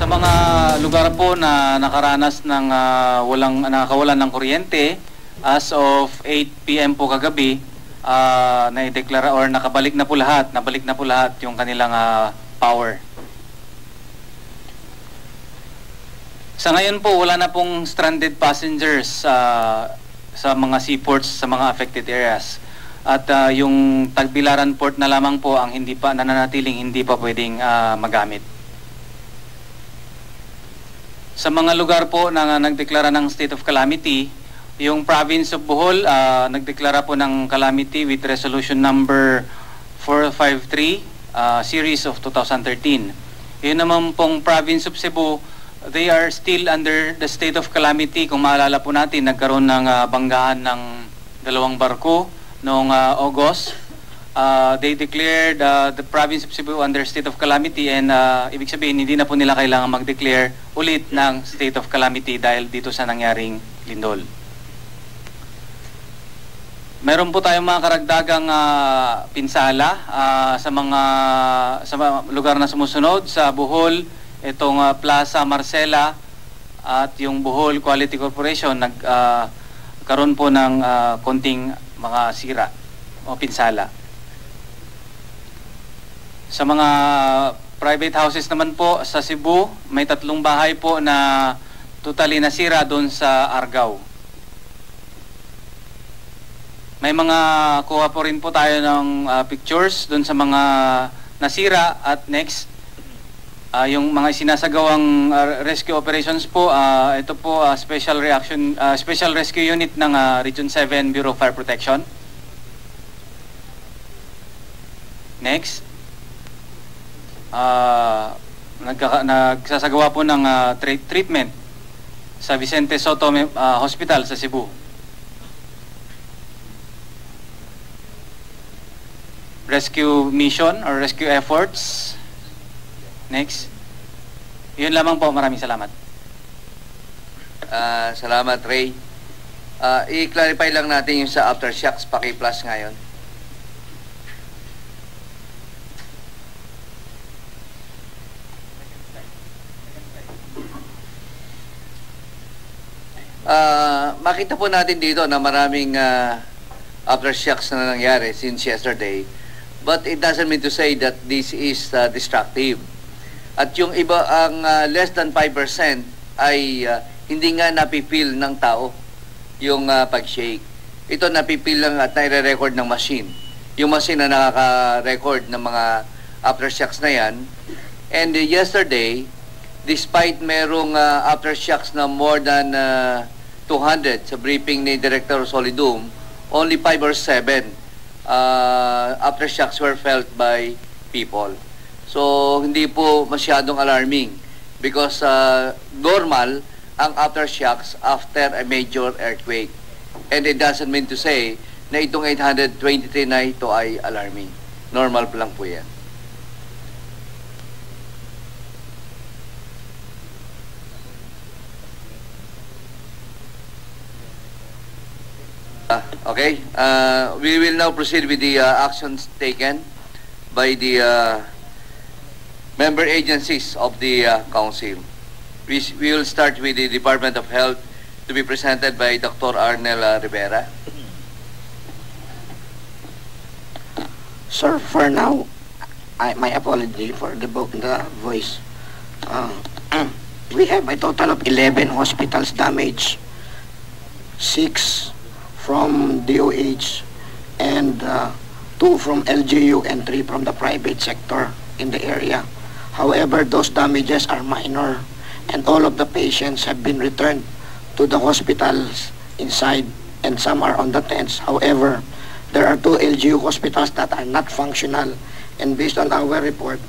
Sa mga lugar po na nakaranas ng nakakawalan ng kuryente, as of 8 PM po kagabi, naideklara or nabalik na po lahat yung kanilang power. Sa ngayon po, wala na pong stranded passengers sa mga seaports, sa mga affected areas. At yung Tagbilaran Port na lamang po ang nananatiling hindi pa pwedeng magamit. Sa mga lugar po na nagdeklara ng state of calamity, yung province of Bohol nagdeklara po ng calamity with resolution number 453 series of 2013. Yun naman pong province of Cebu, they are still under the state of calamity. Kung maalala po natin, nagkaroon ng banggaan ng 2 barko noong August. They declared the province of Cebu under state of calamity, and ibig sabihin hindi na po nila kailangan mag-declare ulit ng state of calamity dahil dito sa nangyaring lindol. Meron po tayong mga karagdagang pinsala sa mga lugar na sumusunod. Sa Bohol, itong Plaza Marcela at yung Bohol Quality Corporation nagkaroon po ng konting mga sira o pinsala. Sa mga private houses naman po sa Cebu, may 3 bahay po na totally nasira doon sa Argao. May mga kuha po rin po tayo ng pictures doon sa mga nasira. At next, yung mga sinasagawang rescue operations po, ito po special rescue unit ng Region 7 Bureau of Fire Protection. Next, nagsasagawa po ng treatment sa Vicente Soto Hospital sa Cebu. Rescue mission or rescue efforts. Next. Yun lamang po. Maraming salamat. Salamat, Ray. I-clarify lang natin yung sa aftershocks paki-plus ngayon. Makita po natin dito na maraming aftershocks na nangyari since yesterday. But it doesn't mean to say that this is destructive. At yung iba, ang less than 5% ay hindi nga napipil ng tao yung pag-shake. Ito napipil lang at nire-record ng machine. Yung machine na nakaka-record ng mga aftershocks na yan. And yesterday, despite merong aftershocks na more than 200 sa briefing ni Director Solidum, only 5 or 7 aftershocks were felt by people. So, hindi po masyadong alarming because normal ang aftershocks after a major earthquake. And it doesn't mean to say na itong 823 na ito ay alarming. Normal lang po yan. Okay, we will now proceed with the actions taken by the member agencies of the Council. We will start with the Department of Health to be presented by Dr. Arnel Rivera. Sir, for now, my apology for the voice. We have a total of 11 hospitals damaged, 6 from DOH, and 2 from LGU and 3 from the private sector in the area. However, those damages are minor, and all of the patients have been returned to the hospitals inside, and some are on the tents. However, there are 2 LGU hospitals that are not functional, and based on our report,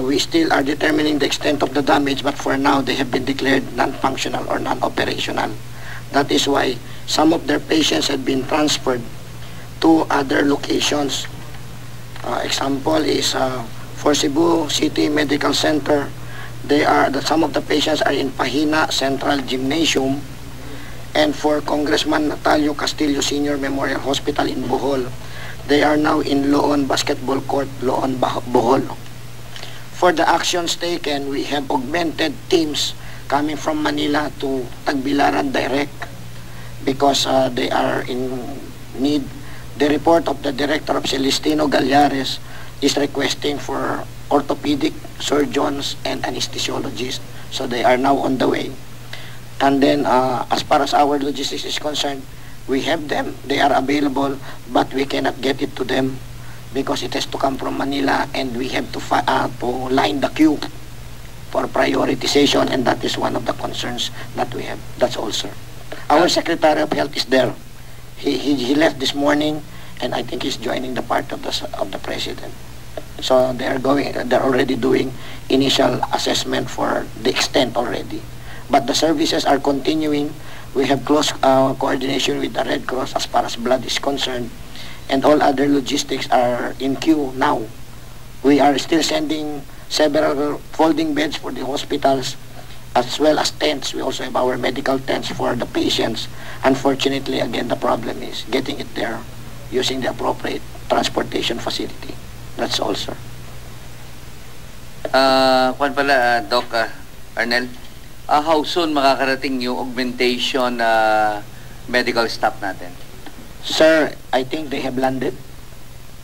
we still are determining the extent of the damage, but for now, they have been declared non-functional or non-operational. That is why some of their patients have been transferred to other locations. Example is for Cebu City Medical Center, some of the patients are in Pahina Central Gymnasium, and for Congressman Natalio Castillo Senior Memorial Hospital in Bohol, they are now in Loon Basketball Court, Loon, Bohol. For the actions taken, we have augmented teams coming from Manila to Tagbilaran direct because they are in need. The report of the Director of Celestino Gallares is requesting for orthopedic surgeons and anesthesiologists. So they are now on the way. And then as far as our logistics is concerned, we have them. They are available, but we cannot get it to them because it has to come from Manila and we have to line the queue for prioritization, and that is one of the concerns that we have. That's all, sir. Our Secretary of Health is there. He left this morning, and I think he's joining the part of the President. So they're already doing initial assessment for the extent already. But the services are continuing. We have close coordination with the Red Cross as far as blood is concerned, and all other logistics are in queue now. We are still sending several folding beds for the hospitals, as well as tents. We also have our medical tents for the patients. Unfortunately, again, the problem is getting it there using the appropriate transportation facility. That's all, sir. Kwan pala, Doc Arnel, how soon makakarating yung augmentation medical staff natin? Sir, I think they have landed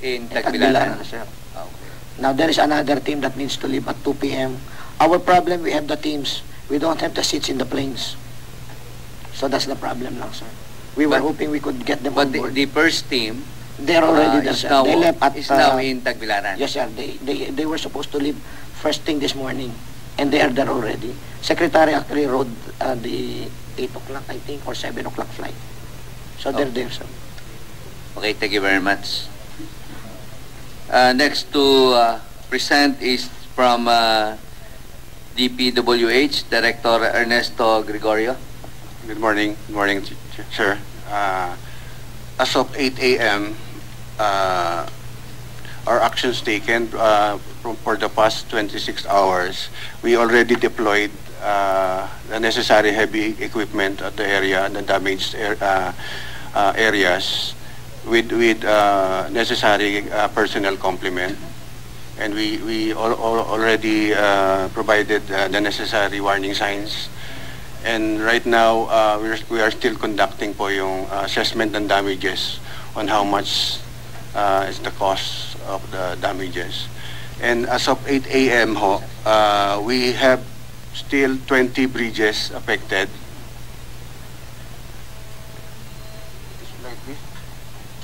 In at Tagbilaran? Tagbilaran, sir. Okay. Now, there is another team that needs to leave at 2 p.m. Our problem, we have the teams. We don't have the seats in the planes. So that's the problem lang, sir. We were hoping we could get them on But board. the first team They're already there, is sir. now, They left at... is now in Tagbilaran. Yes, sir. They were supposed to leave first thing this morning, and they are there already. Secretary actually rode the 8 o'clock, I think, or 7 o'clock flight. So they're there, sir. Okay, thank you very much. Next to present is from DPWH, Director Ernesto Gregorio. Good morning, sir. As of 8 a.m., our actions taken for the past 26 hours, we already deployed the necessary heavy equipment at the area, the damaged areas, with necessary personnel complement. And we already provided the necessary warning signs. And right now, we are still conducting po yung assessment ng damages on how much is the cost of the damages. And as of 8 a.m. We have still 20 bridges affected.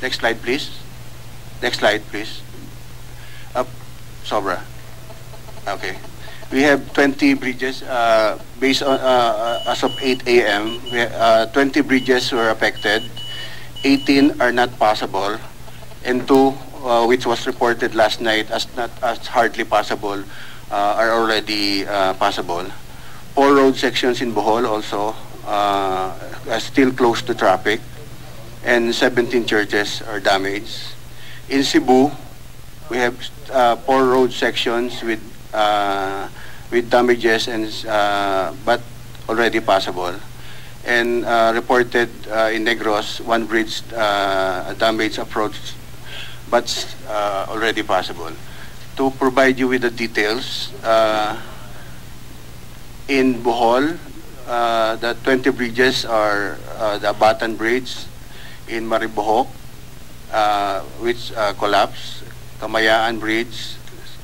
Next slide, please. Next slide, please. Up, sobra. Okay. We have 20 bridges based on as of 8 a.m. 20 bridges were affected, 18 are not passable, and 2, which was reported last night as not as hardly passable, are already passable. 4 road sections in Bohol also are still closed to traffic, and 17 churches are damaged. In Cebu, we have 4 road sections with damages and but already passable, and reported in Negros 1 bridge damage approach, but already passable. To provide you with the details, in Bohol, the 20 bridges are the Batan Bridge in Maribohok, which collapsed. Kamayaan Bridge,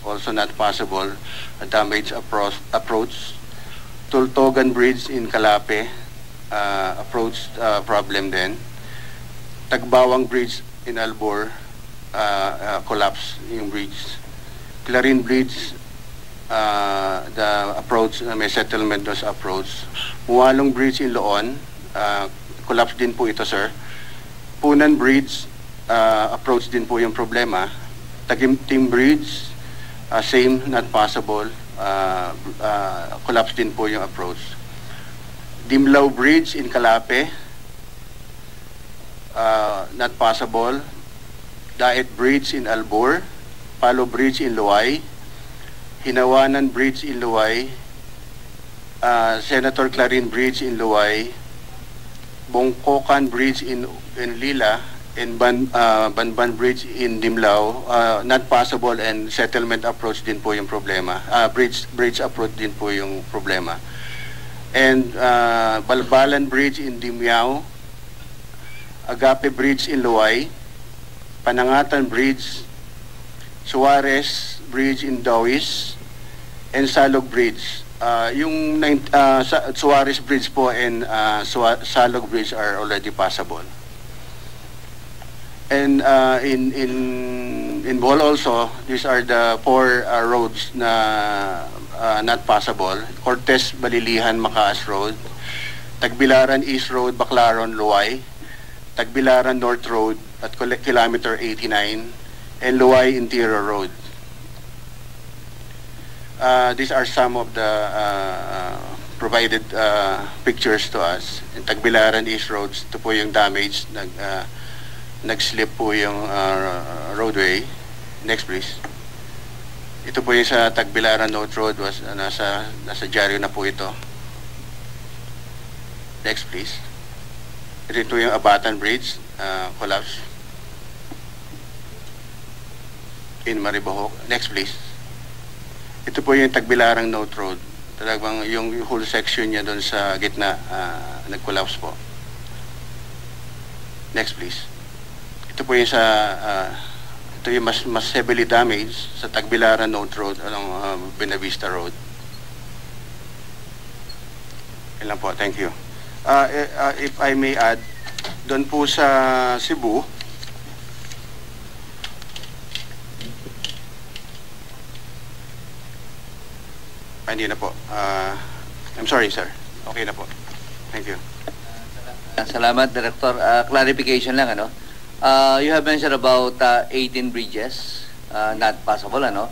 also not possible, a damage approach. Tultogan Bridge in Calape, approach problem then. Tagbawang Bridge in Albor, collapse yung bridge. Clarin Bridge, the approach, may settlement was approach. Mualong Bridge in Loon, collapse din po ito, sir. Punan Bridge, approach din po yung problema. Taguimtim Bridge, same, not possible, collapse din po yung approach. Dimlaw Bridge in Calape, not possible. Daet Bridge in Albor, Palo Bridge in Luay, Hinawanan Bridge in Luay, Senator Clarin Bridge in Luay, Bongkokan Bridge in Lila, and Banban Bridge in Dimlao, not passable, and settlement approach din po yung problema. Bridge approach din po yung problema. And Balbalan Bridge in Dimyao, Agape Bridge in Luay, Panangatan Bridge, Suarez Bridge in Dawis, and Salog Bridge. Yung Suarez Bridge po and Salog Bridge are already passable. And in Bohol also, these are the 4 roads na not passable. Cortez, Balilihan, Macaas Road, Tagbilaran East Road, Baclaron, Luay, Tagbilaran North Road at kilometer 89, and Luay Interior Road. These are some of the provided pictures to us. In Tagbilaran East Roads, ito po yung damage, nag-slip po yung roadway. Next please. Ito po yung sa Tagbilaran North Road, nasa dyaryo na po ito. Next please. Ito yung Abatan Bridge, collapse in Maribojoc. Next please. Ito po yung Tagbilarang North Road. Talagang yung whole section niya doon sa gitna, nag-collapse po. Next please. Ito po yung ito yung mas heavily damaged sa Tagbilaran North Road along Benavista Road. Yan lang po, thank you. If I may add, doon po sa Cebu, hindi na po. I'm sorry, sir. Okay na po. Thank you. Salamat, Director. Clarification lang, ano? You have mentioned about 18 bridges not passable, ano?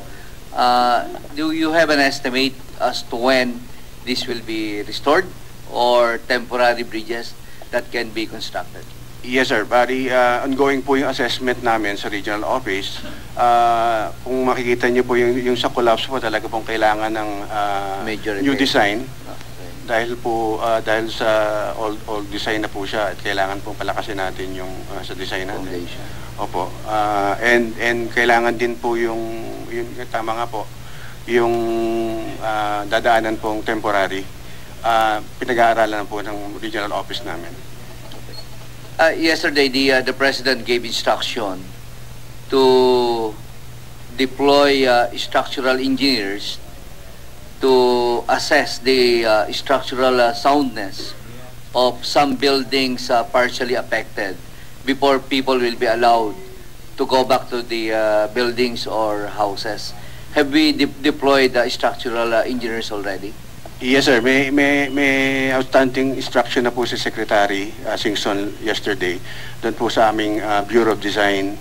Do you have an estimate as to when this will be restored or temporary bridges that can be constructed? Yes, sir. Bali, ongoing po yung assessment namin sa regional office. Kung makikita niyo po yung sa collapse po, talaga pong kailangan ng Major new repair. design. Okay. Dahil sa old design na po siya at kailangan po palakasin natin yung sa design natin. Foundation. Opo. And kailangan din po yung tama nga po, yung dadaanan pong temporary. Pinag-aaralan po ng regional office namin. Yesterday, the President gave instruction to deploy structural engineers to assess the structural soundness of some buildings partially affected before people will be allowed to go back to the buildings or houses. Have we deployed structural engineers already? Yes, sir. May outstanding instruction na po si Secretary Singson yesterday. Doon po sa aming Bureau of Design,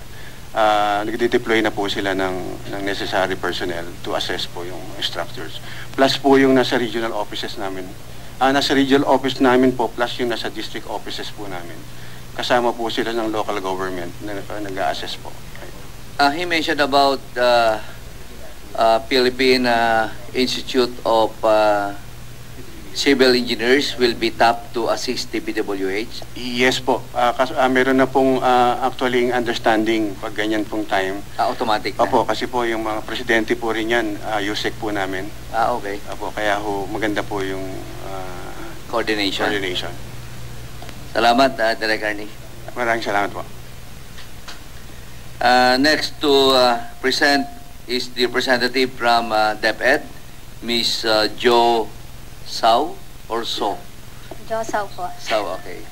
nagde-deploy na po sila ng necessary personnel to assess po yung structures. Plus po yung nasa regional offices namin. Nasa regional office namin po, plus yung nasa district offices po namin. Kasama po sila ng local government na nag-a-assess po. He mentioned about Philippine Institute of Civil Engineers will be tapped to assist the PWH. Yes po. Meron na pong actually understanding pag ganyan pong time. Automatic na. Opo, kasi po yung mga presidente po rin yan, USEC po namin. Okay. Opo, kaya maganda po yung Coordination. Salamat, Direk Arnie. Maraming salamat po. Next to present is the representative from DepEd, Ms. Jo Sao or So? Jo Sao po. Sao, okay.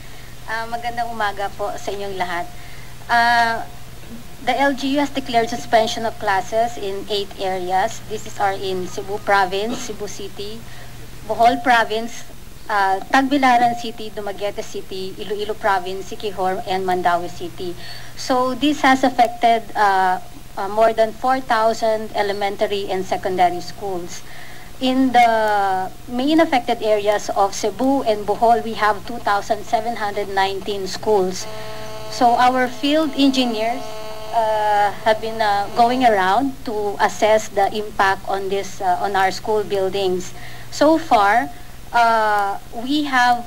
Magandang umaga po sa inyong lahat. The LGU has declared suspension of classes in 8 areas. These are in Cebu Province, Cebu City, Bohol Province, Tagbilaran City, Dumaguete City, Iloilo Province, Siquijor, and Mandaue City. So this has affected more than 4,000 elementary and secondary schools. In the main affected areas of Cebu and Bohol, we have 2,719 schools. So our field engineers have been going around to assess the impact on this on our school buildings. So far, we have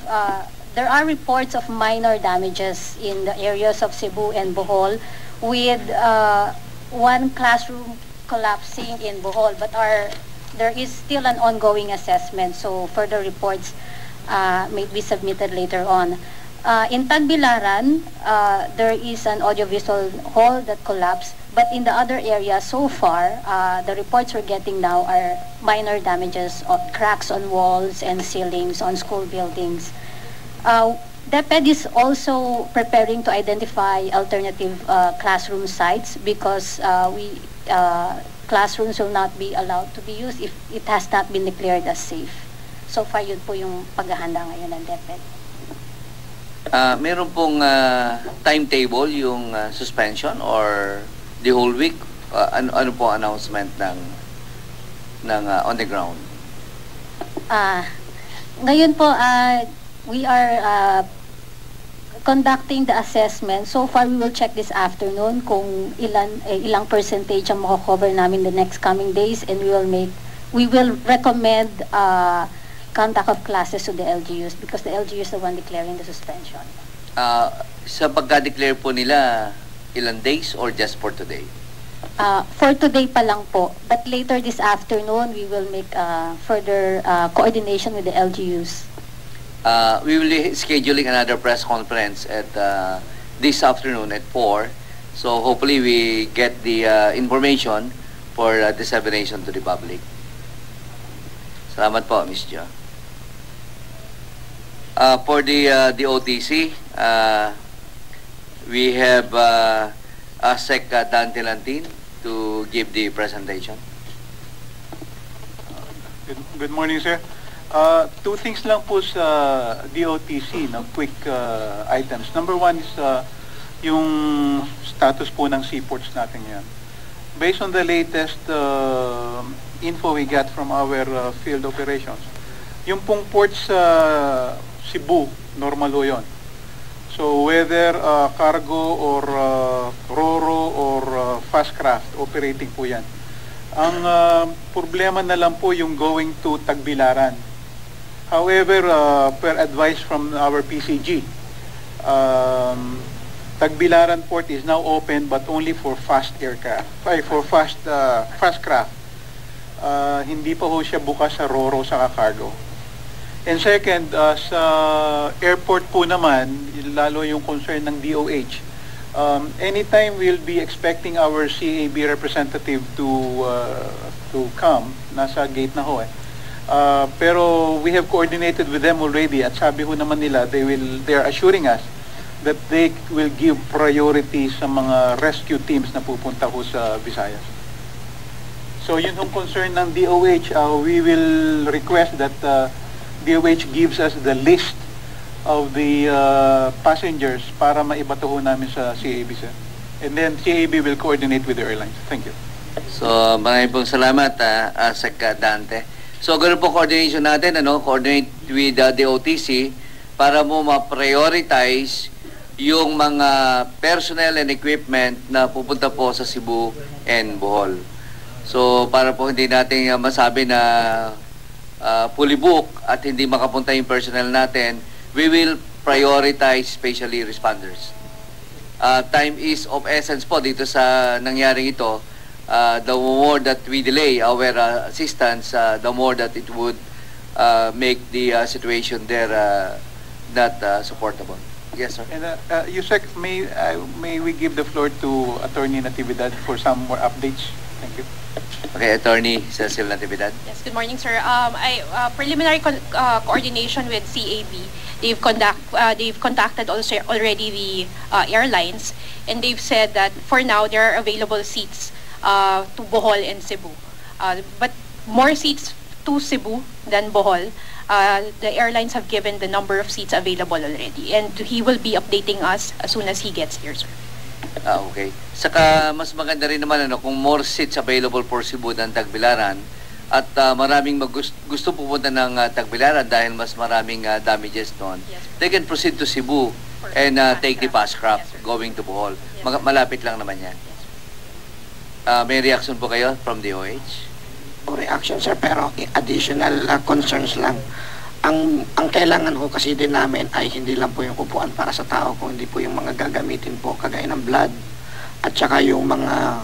there are reports of minor damages in the areas of Cebu and Bohol, with one classroom collapsing in Bohol, but there is still an ongoing assessment, so further reports may be submitted later on. In Tagbilaran, there is an audiovisual hall that collapsed, but in the other areas so far, the reports we're getting now are minor damages, cracks on walls and ceilings on school buildings. DepEd is also preparing to identify alternative classroom sites, because classrooms will not be allowed to be used if it has not been declared as safe. So far, yun po yung paghahanda ngayon ng DepEd. Meron pong timetable yung suspension or the whole week? Ano po announcement ng on the ground? Ngayon po, we are conducting the assessment. So far, we will check this afternoon kung ilang percentage ang mako-cover namin the next coming days, and we will recommend conduct of classes to the LGUs, because the LGU is the one declaring the suspension. Sa pagka-declare po nila, ilang days or just for today? For today pa lang po, but later this afternoon, we will make further coordination with the LGUs. We will be scheduling another press conference at this afternoon at 4. So hopefully we get the information for dissemination to the public. Salamat po, Ms. Jo. For the OTC, we have Sec Dante Lantin to give the presentation. Good morning, sir. Two things lang po sa DOTC, no, quick items. Number one is yung status po ng seaports natin yan. Based on the latest info we got from our field operations, yung pong ports sa Cebu, normal ho yun. So whether cargo or RoRo or fast craft, operating po yan. Ang problema na lang po yung going to Tagbilaran. However, per advice from our PCG, Tagbilaran port is now open but only for fast aircraft, for fast craft. Hindi pa ho siya bukas sa RoRo sa cargo. And second, sa airport po naman, lalo yung concern ng DOH, anytime we'll be expecting our CAB representative to come, nasa gate na ho eh. Pero we have coordinated with them already, at sabi ho naman nila, they are assuring us that they will give priority sa mga rescue teams na pupunta ho sa Visayas. So yun yung concern ng DOH, we will request that DOH gives us the list of the passengers para maibato ho namin sa CAB, sir. And then CAB will coordinate with the airlines. Thank you. So maraming pong salamat, Sec Dante. So ganun po coordination natin, coordinate with the OTC para mo ma-prioritize yung mga personnel and equipment na pupunta po sa Cebu and Bohol. So para po hindi natin masabi na fully book at hindi makapunta yung personnel natin, we will prioritize especially responders. Time is of essence po dito sa nangyaring ito. The more that we delay our assistance, the more that it would make the situation there not supportable. Yes, sir. And Yusek, may we give the floor to Attorney Natividad for some more updates? Thank you. Okay, Attorney Cecil Natividad. Yes, good morning, sir. Preliminary coordination with CAB. They've contacted also already the airlines, and they've said that for now there are available seats to Bohol and Cebu, but more seats to Cebu than Bohol. The airlines have given the number of seats available already, and he will be updating us as soon as he gets here, sir. Okay. Saka mas maganda rin naman kung more seats available for Cebu than Tagbilaran, at maraming gusto pupunta ng Tagbilaran dahil mas maraming damages doon. Yes, they can proceed to Cebu and take the fast craft going to Bohol. Malapit lang naman yan. May reaction po kayo from DOH? Reaction, sir, pero additional concerns lang. Ang kailangan ho kasi din namin ay hindi lang po yung upuan para sa tao, kung hindi po yung mga gagamitin po kagaya ng blood at saka yung mga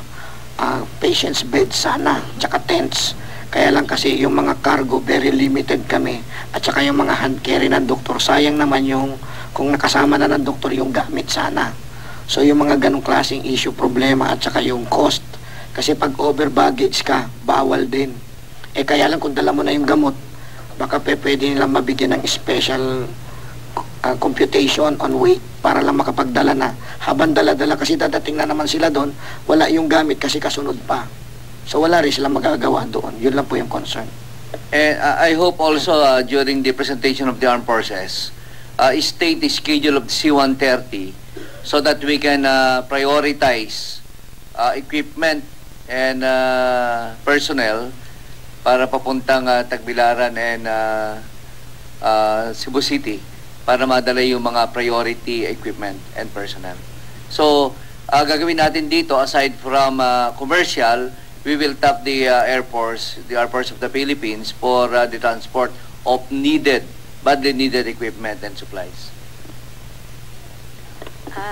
patient's bed sana, tsaka tents. Kaya lang kasi yung mga cargo very limited kami, at saka yung mga hand carry ng doktor, sayang naman yung kung nakasama na ng doktor yung gamit sana. So yung mga ganong klaseng issue, problema, at saka yung cost, kasi pag over baggage ka, bawal din. Kaya lang kung dala mo na yung gamot, baka pwede nilang mabigyan ng special computation on weight para lang makapagdala na. Habang dala-dala kasi dadating na naman sila doon, wala yung gamit kasi kasunod pa. So wala rin silang magagawa doon. Yun lang po yung concern. And I hope also during the presentation of the armed forces, state the schedule of the C-130 so that we can prioritize equipment and personnel para papuntang Tagbilaran and Cebu City para madala yung mga priority equipment and personnel. So, gagawin natin dito, aside from commercial, we will tap the Air Force of the Philippines for the transport of badly needed equipment and supplies.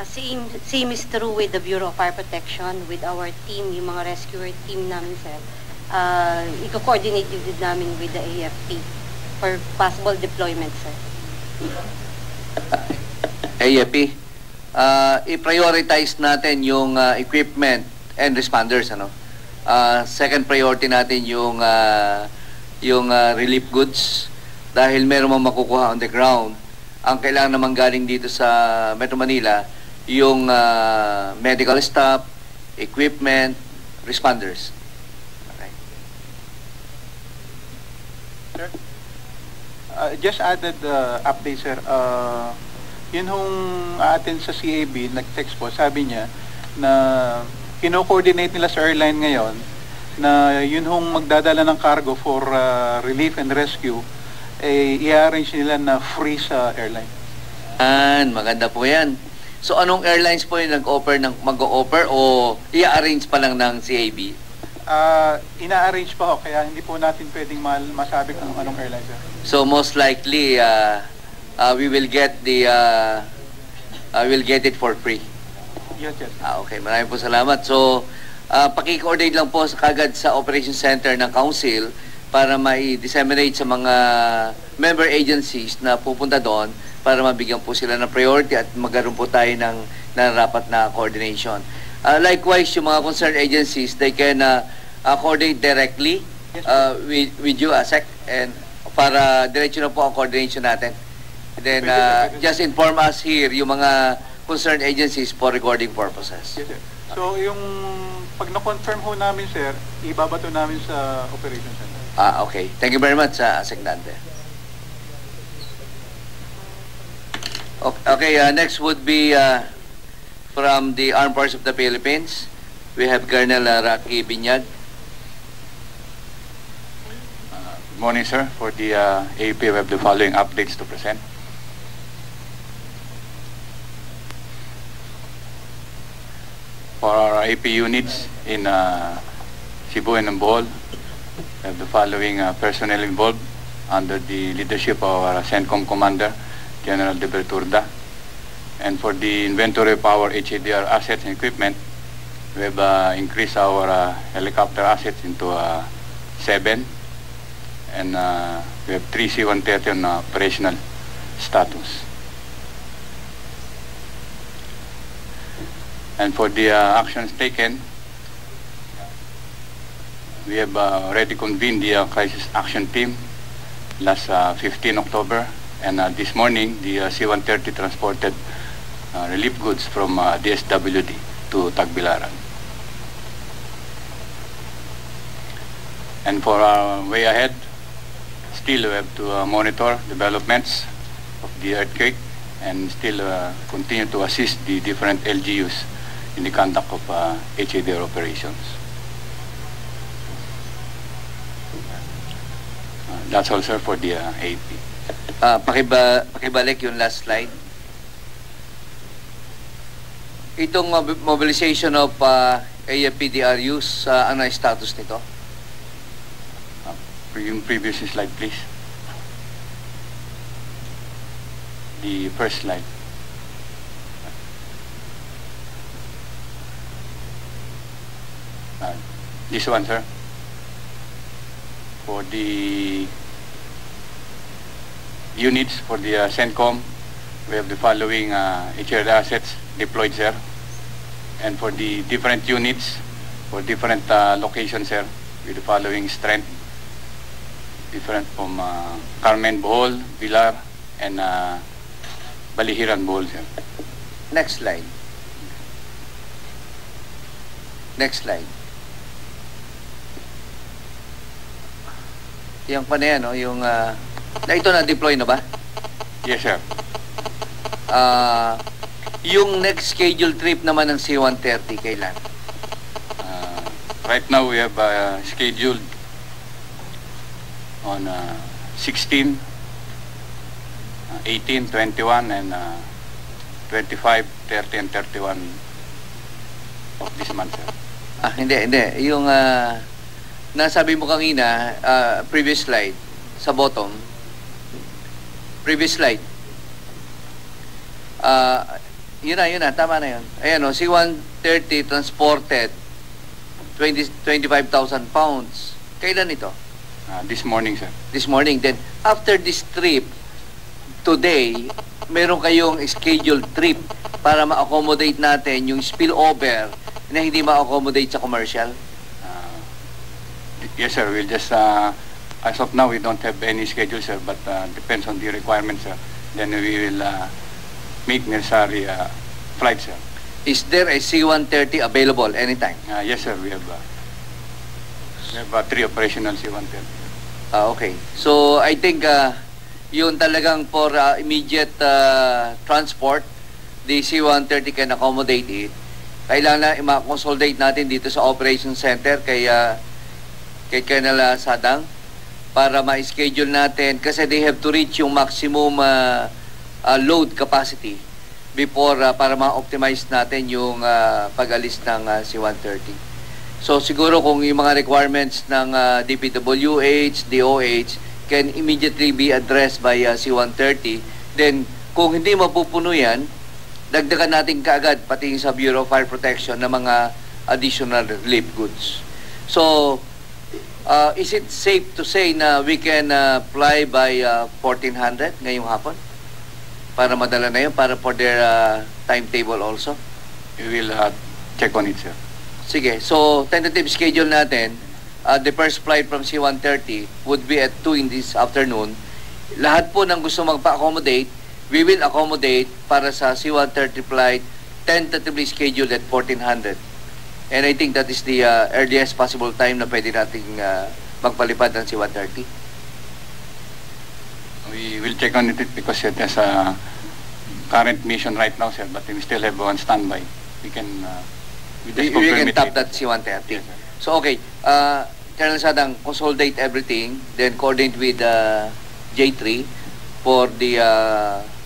Same is true with the Bureau of Fire Protection, with our team, yung mga rescuer team namin, sir. I-coordinate din namin with the AFP for possible deployment, sir. AFP, i-prioritize natin yung equipment and responders, ano? Second priority natin yung relief goods dahil meron mang makukuha on the ground. Ang kailangan naman galing dito sa Metro Manila yung medical staff, equipment, responders. Okay. Sir, just added update, sir. Yun hong atin sa CAB, nag-text po, sabi niya na kino-coordinate nila sa airline ngayon na yun hong magdadala ng cargo for relief and rescue, i-arrange nila na free sa airline. Maganda po yan. So anong airlines po yung mag-o-offer o i-arrange pa lang ng CAB? Ina-arrange pa ho, kaya hindi po natin pwedeng masabi kung anong airline, sir. So most likely we will get it for free. Yes, yes. Okay, maraming po salamat. So paki-coordinate lang po kagad sa Operation Center ng Council para mai-disseminate sa mga member agencies na pupunta doon para mabigyan po sila ng priority at magkaroon po tayo ng nararapat na coordination. Likewise, yung mga concerned agencies, they can coordinate directly with you, ASEC, and para diretso na po ang coordination natin. And then, just inform us here yung mga concerned agencies for recording purposes. Yes, sir. So, yung pag na-confirm ho namin, sir, ibabato namin sa Operation Center. Okay. Thank you very much, ASEC Dante. Okay, next would be from the Armed Forces of the Philippines. We have Colonel Rocky Binyag. Good morning, sir. For the AAP, we have the following updates to present. For our AP units in Cebu and Bohol, we have the following personnel involved under the leadership of our CENTCOM Commander, General De Berturda. And for the inventory of our HADR assets and equipment, we have increased our helicopter assets into 7, and we have 3 C-130 on operational status. And for the actions taken, we have already convened the crisis action team last 15 October. And this morning, the C-130 transported relief goods from DSWD to Tagbilaran. And for our way ahead, still we have to monitor developments of the earthquake and still continue to assist the different LGUs in the conduct of HADR operations. That's all, sir, for the AP. Pakibalik yung last slide. Itong mobilization of AFP-DRUs, ano ang status nito? Yung previous slide, please. the first slide. This one, sir. For the units for the CENTCOM, we have the following HRD assets deployed, sir. And for the different units, for different locations, sir, with the following strength, different from Carmen, Bohol, Pilar, and Balihiran, Bohol, sir. Next slide. Next slide. Yung pa na yan, no? Yung, na ito na-deploy na ba? Yes, sir. Yung next scheduled trip naman ng C-130, kailan? Right now, we have scheduled on 16, 18, 21, and 25, 30, and 31 of this month, sir. Hindi. Yung nasabi mo kanina, previous slide, sa bottom. Previous slide. Yun na, tama na yun. Ayan o, C-130 transported 25,000 pounds. Kailan ito? This morning, sir. This morning. Then, after this trip, today, meron kayong scheduled trip para ma-accommodate natin yung spillover na hindi ma-accommodate sa commercial? Yes, sir. We'll just, as of now, we don't have any schedule, sir, but depends on the requirements, sir. Then we will make necessary flights, sir. Is there a C-130 available anytime? Yes, sir. We have 3 operational C-130. Okay. So, I think yun talagang for immediate transport, the C-130 can accommodate it. Kailangan na i-consolidate natin dito sa Operations Center kay Colonel Sadang para ma-schedule natin kasi they have to reach yung maximum load capacity before para ma-optimize natin yung pag-alis ng C-130. So siguro kung yung mga requirements ng DPWH, DOH can immediately be addressed by C-130, then kung hindi mapupuno yan, dagdagan natin kaagad pati sa Bureau of Fire Protection ng mga additional relief goods. So, is it safe to say na we can fly by 1400 ngayong hapon? Para madala na yun, para for their timetable also? We will check on it, sir. Sige, so tentative schedule natin, the first flight from C-130 would be at 2 in this afternoon. Lahat po ng gusto magpa-accommodate, we will accommodate para sa C-130 flight tentatively scheduled at 1400. And I think that is the earliest possible time na pwede nating magpalipad ng C-130. We will check on it because it has a current mission right now, sir, but we still have one standby. We can we can tap that C-130. Yes, sir. So okay, Colonel Sadang, consolidate everything, then coordinate with J3 for the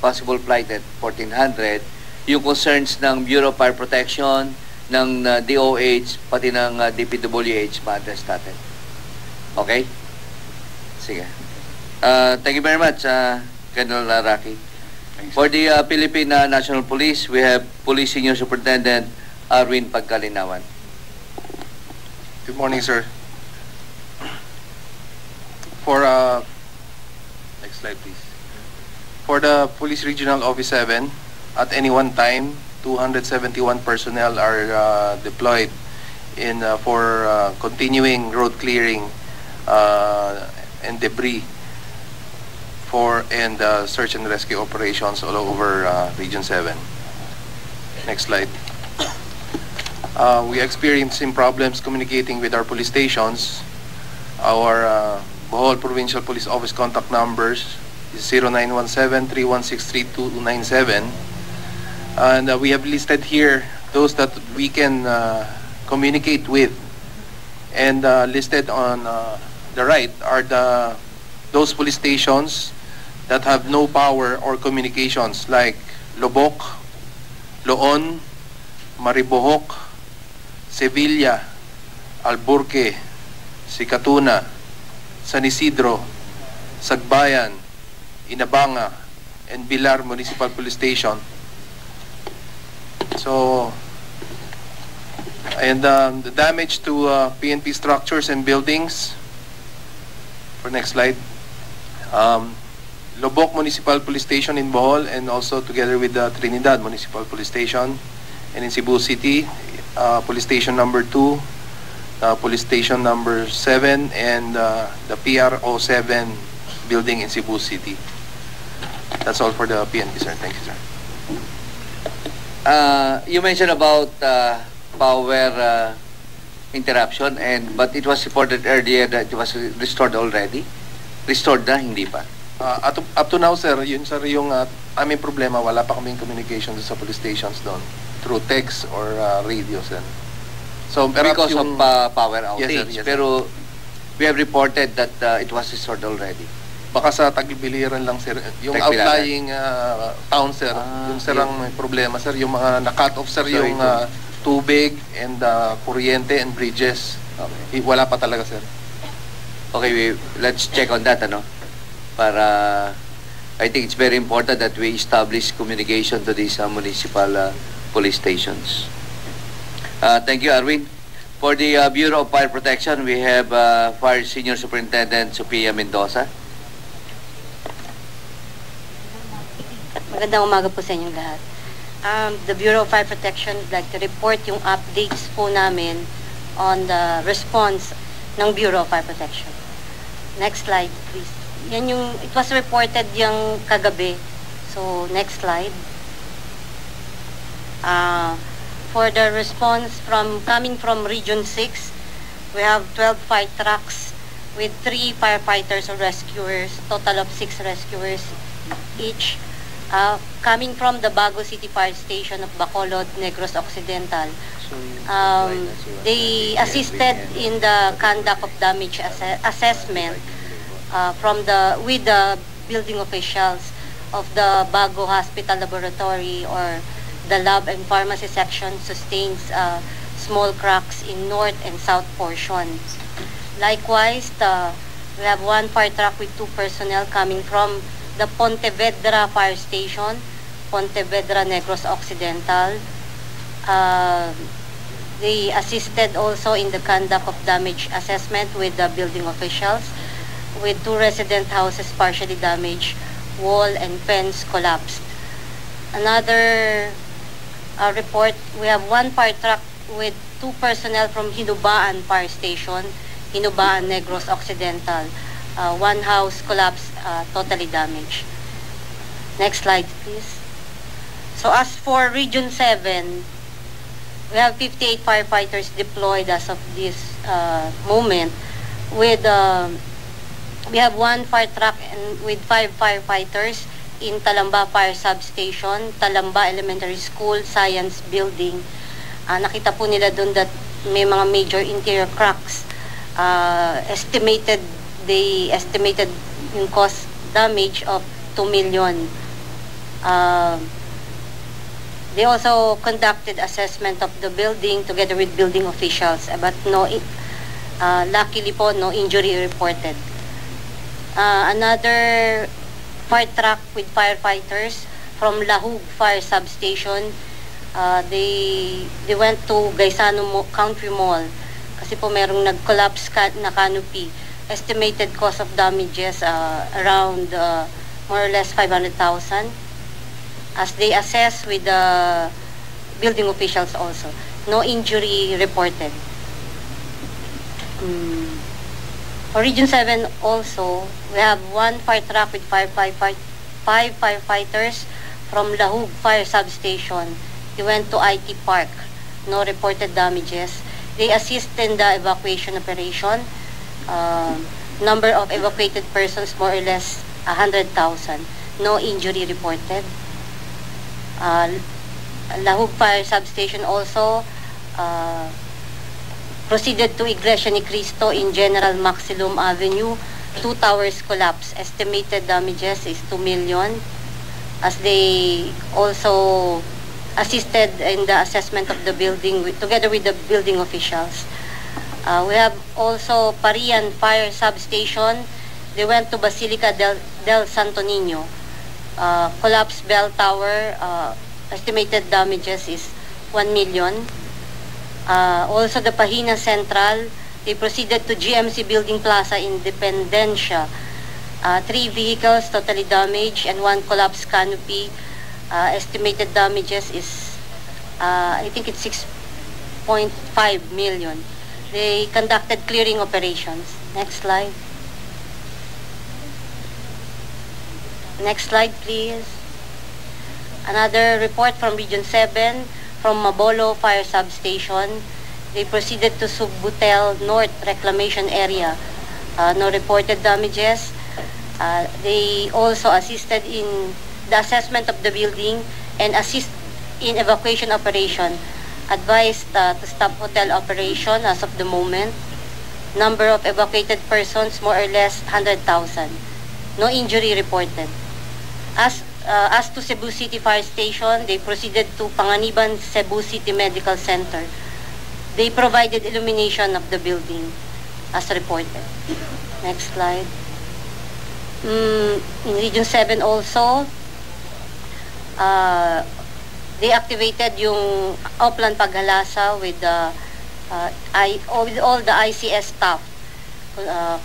possible flight at 1400. Yung concerns ng Bureau of Fire Protection, ng DOH, pati ng DPWH, ma-address natin. Okay? Sige. Thank you very much, Colonel Raki. For the Philippine National Police, we have Police Senior Superintendent Arwin Pagkalinawan. Good morning, sir. For next slide, please. For the Police Regional Office 7, at any one time, 271 personnel are deployed in for continuing road clearing and debris and search and rescue operations all over Region 7. Next slide. We experienced some problems communicating with our police stations. Our Bohol Provincial Police Office contact numbers is 0917-3163-297. And we have listed here those that we can communicate with. And listed on the right are those police stations that have no power or communications, like Lobok, Loon, Maribohok, Sevilla, Alburque, Sikatuna, San Isidro, Sagbayan, Inabanga, and Bilar Municipal Police Station. So, and the damage to PNP structures and buildings. For next slide. Lobok Municipal Police Station in Bohol, and also together with the Trinidad Municipal Police Station. And in Cebu City, Police Station number 2, Police Station number 7, and the PRO 7 building in Cebu City. That's all for the PNP, sir. Thank you, sir. You mentioned about power interruption, but it was reported earlier that it was restored already. Restored na, hindi pa. Up to now, sir, yun sir yung aming problema. Wala pa kaming communication sa police stations doon through text or radio, sir. So, Because of power outage. Yes, sir, yes, sir. Pero we have reported that it was restored already. Baka sa Tagbiliran lang, sir. Yung Tagbilaran. outlying town, sir. Yung sir ang may problema, sir. Yung mga na-cut off, sir, So, yung tubig and kuryente and bridges. Okay. Wala pa talaga, sir. Okay, let's check on that, ano? Para, I think it's very important that we establish communication to these municipal police stations. Thank you, Arwin. For the Bureau of Fire Protection, we have Fire Senior Superintendent Sophia Mendoza. Magandang umaga po sa inyong lahat. The Bureau of Fire Protection would like to report yung updates po namin on the response ng Bureau of Fire Protection. Next slide, please. Yan yung, it was reported yung kagabi. So, next slide. For the response coming from Region 6, we have 12 fire trucks with 3 firefighters or rescuers, total of 6 rescuers each. Coming from the Bago City Fire Station of Bacolod, Negros Occidental. They assisted in the conduct of damage assessment with the building officials of the Bago Hospital Laboratory, or the lab and pharmacy section sustains small cracks in north and south portions. Likewise, we have 1 fire truck with 2 personnel coming from the Pontevedra Fire Station, Pontevedra, Negros Occidental. They assisted also in the conduct of damage assessment with the building officials, with 2 resident houses partially damaged, wall and fence collapsed. Another report, we have 1 fire truck with 2 personnel from Hinubaan Fire Station, Hinubaan, Negros Occidental. 1 house collapsed, totally damaged. Next slide, please. So as for Region 7, we have 58 firefighters deployed as of this moment, with we have 1 fire truck with 5 firefighters in Talamba Fire Substation, Talamba Elementary School, Science Building. Nakita po nila doon that may mga major interior cracks. They estimated yung cost damage of 2 million. They also conducted assessment of the building together with building officials, but luckily po, no injury reported. Another fire truck with firefighters from Lahug Fire Substation. They went to Gaisano Country Mall kasi po merong nag-collapse na canopy. Estimated cost of damages around more or less 500,000, as they assess with the building officials also. No injury reported. For Region 7 also, we have 1 fire truck with 5 firefighters from Lahug Fire Substation. They went to IT Park. No reported damages. They assist in the evacuation operation. Number of evacuated persons more or less 100,000. No injury reported. Lahug Fire Substation also proceeded to Iglesia ni Cristo in General Maximum Avenue. 2 towers collapse. Estimated damages is 2 million, as they also assisted in the assessment of the building together with the building officials. We have also Parian Fire Substation. They went to Basilica del Santo Niño. Collapsed bell tower, estimated damages is 1 million. Also the Pahina Central, they proceeded to GMC Building Plaza Independencia. 3 vehicles totally damaged and 1 collapsed canopy. Estimated damages is, I think it's 6.5 million. They conducted clearing operations. Next slide. Next slide, please. Another report from Region 7 from Mabolo Fire Substation. They proceeded to Subutel North Reclamation Area. No reported damages. They also assisted in the assessment of the building and assist in evacuation operation. Advised to stop hotel operation as of the moment. Number of evacuated persons more or less 100,000. No injury reported. As to Cebu City Fire Station, they proceeded to Panganiban Cebu City Medical Center. They provided illumination of the building as reported. Next slide. In Region 7 also, they activated yung Oplan Paghalasa with all the ICS staff,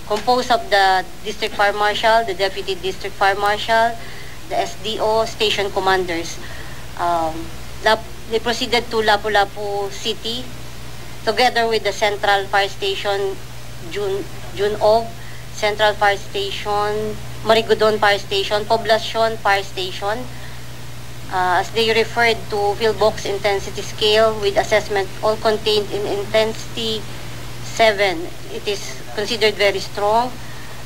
composed of the District Fire Marshal, the Deputy District Fire Marshal, the SDO, station commanders. They proceeded to Lapu-Lapu City together with the Central Fire Station, Junog, Central Fire Station, Marigudon Fire Station, Poblacion Fire Station, as they referred to pillbox intensity scale with assessment all contained in intensity 7. It is considered very strong.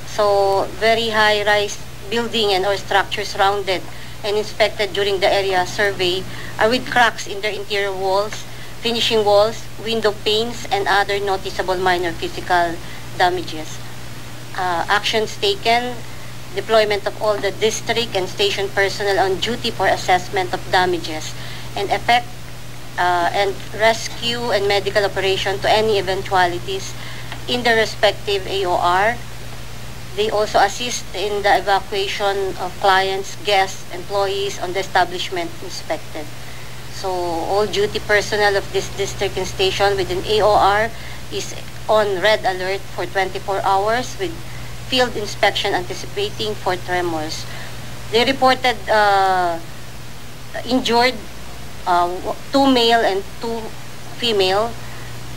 So very high-rise building and or structures surrounded and inspected during the area survey are with cracks in their interior walls, finishing walls, window panes, and other noticeable minor physical damages. Actions taken: deployment of all the district and station personnel on duty for assessment of damages and effect and rescue and medical operation to any eventualities in the respective AOR. They also assist in the evacuation of clients, guests, employees on the establishment inspected. So all duty personnel of this district and station within AOR is on red alert for 24 hours with field inspection anticipating for tremors. They reported injured 2 male and 2 female,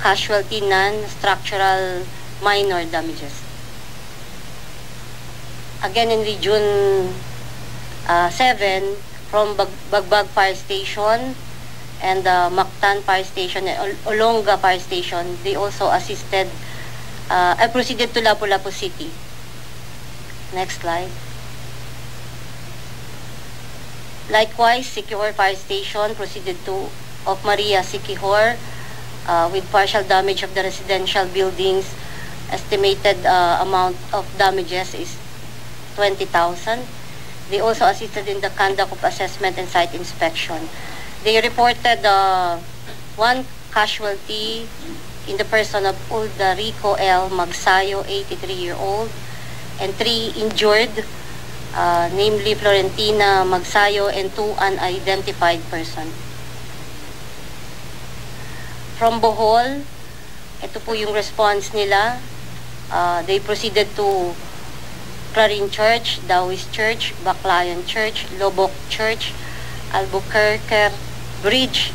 casualty none, structural minor damages. Again in Region 7, from Bagbag Fire Station and Mactan Fire Station and Olonga Fire Station, they also assisted, proceeded to Lapu-Lapu City. Next slide. Likewise, Siquijor Fire Station proceeded to of Maria Siquijor with partial damage of the residential buildings. Estimated amount of damages is 20,000. They also assisted in the conduct of assessment and site inspection. They reported 1 casualty in the person of Ulda Rico L. Magsayo, 83-year-old, and 3 injured, namely Florentina Magsayo and 2 unidentified persons. From Bohol, ito po yung response nila. They proceeded to Clarin Church, Taoist Church, Baclayan Church, Lobok Church, Albuquerque Bridge,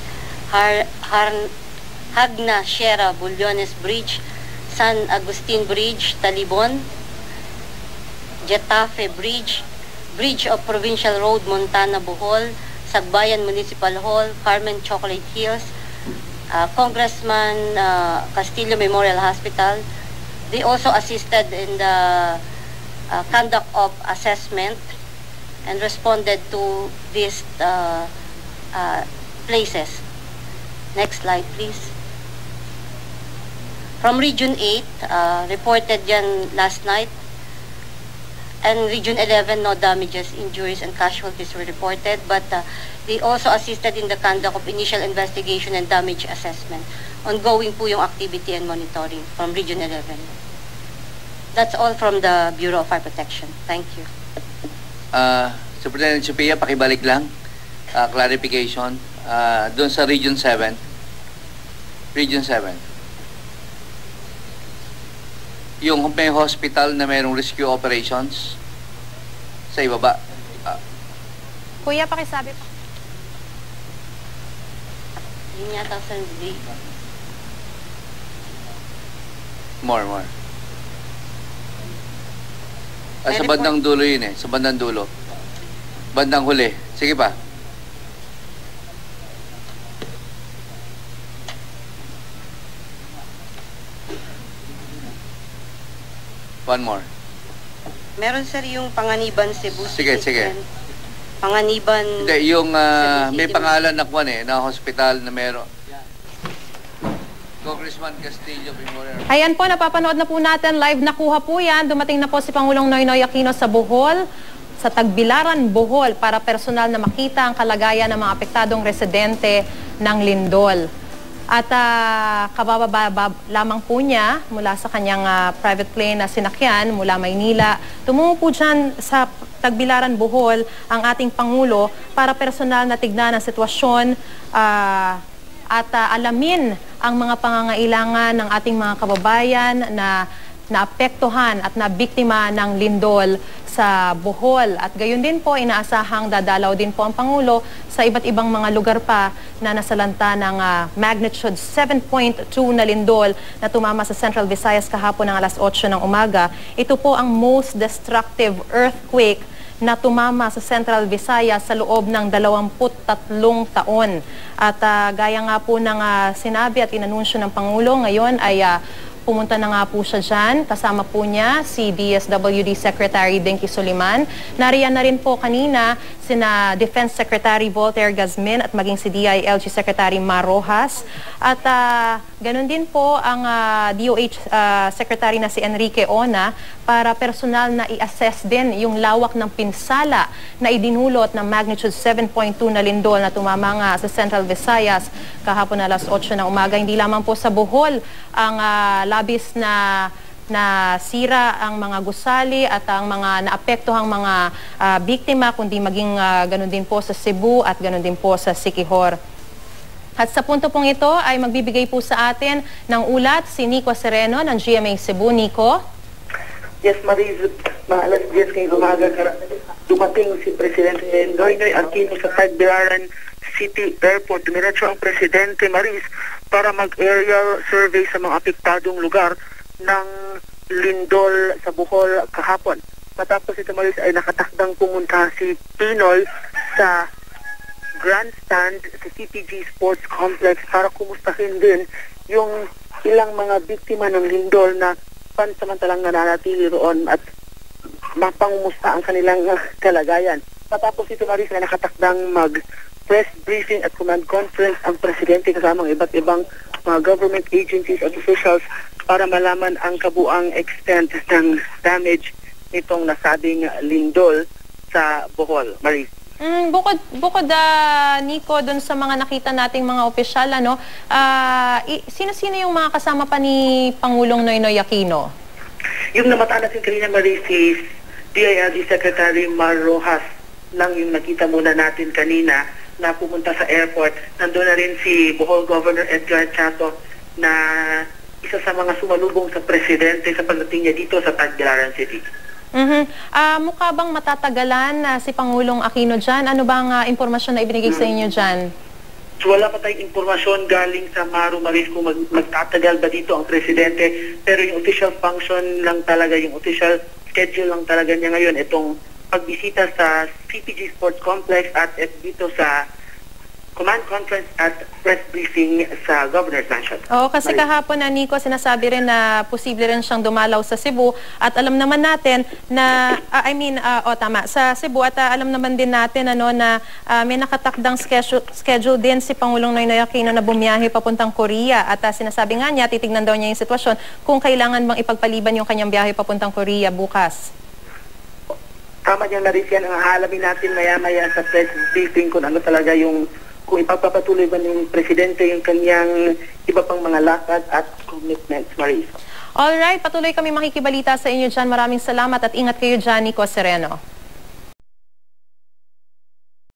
Hagna Sierra Bullones Bridge, San Agustin Bridge, Talibon, Getafe Bridge, Bridge of Provincial Road, Montana, Bohol, Sagbayan Municipal Hall, Carmen Chocolate Hills, Congressman Castillo Memorial Hospital. They also assisted in the conduct of assessment and responded to these places. Next slide, please. From Region 8, reported yan last night. And Region 11, no damages, injuries, and casualties were reported, but they also assisted in the conduct of initial investigation and damage assessment. Ongoing po yung activity and monitoring from Region 11. That's all from the Bureau of Fire Protection. Thank you. Superintendent Sophia, pakibalik lang. Clarification. Doon sa Region 7. Region 7. Yung may hospital na mayroong rescue operations sa ibaba. Kuya, pakisabi pa. Yun yata sa More. Sa bandang dulo yun eh. Sa bandang dulo. Bandang huli. Sige pa. One more. Meron sir yung Panganiban Cebu Sige. Panganiban Hindi, yung may Cebu City. pangalan na kuwan eh, na hospital na meron. Congressman Castillo Memorial. Ayan po, napapanood na po natin. Live nakuha po yan. Dumating na po si Pangulong Noynoy Aquino sa Bohol, sa Tagbilaran, Bohol, para personal na makita ang kalagayan ng mga apektadong residente ng lindol. At kabababa lamang po niya mula sa kanyang private plane na sinakyan mula Maynila. Tumungo po dyan sa Tagbilaran, Bohol ang ating Pangulo para personal na tignan ang sitwasyon at alamin ang mga pangangailangan ng ating mga kababayan na naapektuhan at nabiktima ng lindol sa Bohol. At gayon din po, inaasahang dadalaw din po ang Pangulo sa iba't ibang mga lugar pa na nasalanta ng magnitude 7.2 na lindol na tumama sa Central Visayas kahapon ng alas 8 ng umaga. Ito po ang most destructive earthquake na tumama sa Central Visayas sa loob ng 23 taon. At gaya nga po ng sinabi at inanunsyo ng Pangulo, ngayon ay pumunta na nga po siya dyan. Kasama po niya si DSWD Secretary Dinky Soliman. Nariyan na rin po kanina sina Defense Secretary Voltaire Gazmin at maging si DILG Secretary Mar Rojas. At ganun din po ang DOH Secretary na si Enrique Ona para personal na i-assess din yung lawak ng pinsala na idinulot ng magnitude 7.2 na lindol na tumama nga sa Central Visayas kahapon alas 8 ng umaga. Hindi lamang po sa Bohol ang labis na sira ang mga gusali at ang mga naapektuhang mga biktima, kundi maging ganun din po sa Cebu at ganun din po sa Siquijor. At sa punto pong ito ay magbibigay po sa atin ng ulat si Nico Sereno ng GMA Cebu. Nico? Yes, Maris, mga alas 10 ngayong umaga, dumating si Presidente Noynoy Aquino sa Tagbilaran City Airport. Dumiretso ang Presidente, Maris, para mag-aerial survey sa mga apektadong lugar ng lindol sa Bohol kahapon. Matapos ito, Maris, ay nakatakdang pumunta si Pinoy sa grandstand sa CPG Sports Complex para kumustahin din yung ilang mga biktima ng lindol na pansamantalang nananatili roon at mapangumusta ang kanilang kalagayan. Matapos ito, Maris, na nakatakdang mag-press briefing at command conference ang Presidente kasama ng iba't ibang mga government agencies at officials para malaman ang kabuang extent ng damage nitong nasabing lindol sa Bohol. Maris. Bukod Nico, dun sa mga nakita nating mga opisyal, sino-sino yung mga kasama pa ni Pangulong Noynoy Aquino? Yung namataan natin kanina, Maris, is DILG Secretary Mar Rojas lang yung nakita muna natin kanina na pumunta sa airport. Nandun na rin si Bohol Governor Edgar Chato na isa sa mga sumalubong sa Presidente sa pagdating niya dito sa Tagbilaran City. Mukha bang matatagalan si Pangulong Aquino dyan? Ano bang impormasyon na ibinigay sa inyo dyan? So, wala pa tayong impormasyon galing sa Maru Maris kung magtatagal ba dito ang Presidente. Pero yung official function lang talaga, yung official schedule lang talaga niya ngayon, itong pagbisita sa CPG Sports Complex at dito sa command conference at press briefing sa Governor's Mansion. Oo, kasi kahapon na Nico, sinasabi rin na posible rin siyang dumalaw sa Cebu at alam naman natin na, tama, sa Cebu at alam naman din natin na may nakatakdang schedule din si Pangulong Noynoy Aquino na bumiyahe papuntang Korea at sinasabi nga niya, titignan daw niya yung sitwasyon kung kailangan bang ipagpaliban yung kanyang biyahe papuntang Korea bukas. Tama niya na rin yan, ang halamin natin maya-maya sa press briefing kung ano talaga yung kung ipagpapatuloy ba ng Presidente yung kanyang iba pang mga lakad at commitments, Maris. Alright, patuloy kami makikibalita sa inyo dyan. Maraming salamat at ingat kayo dyan, Nico Sereno.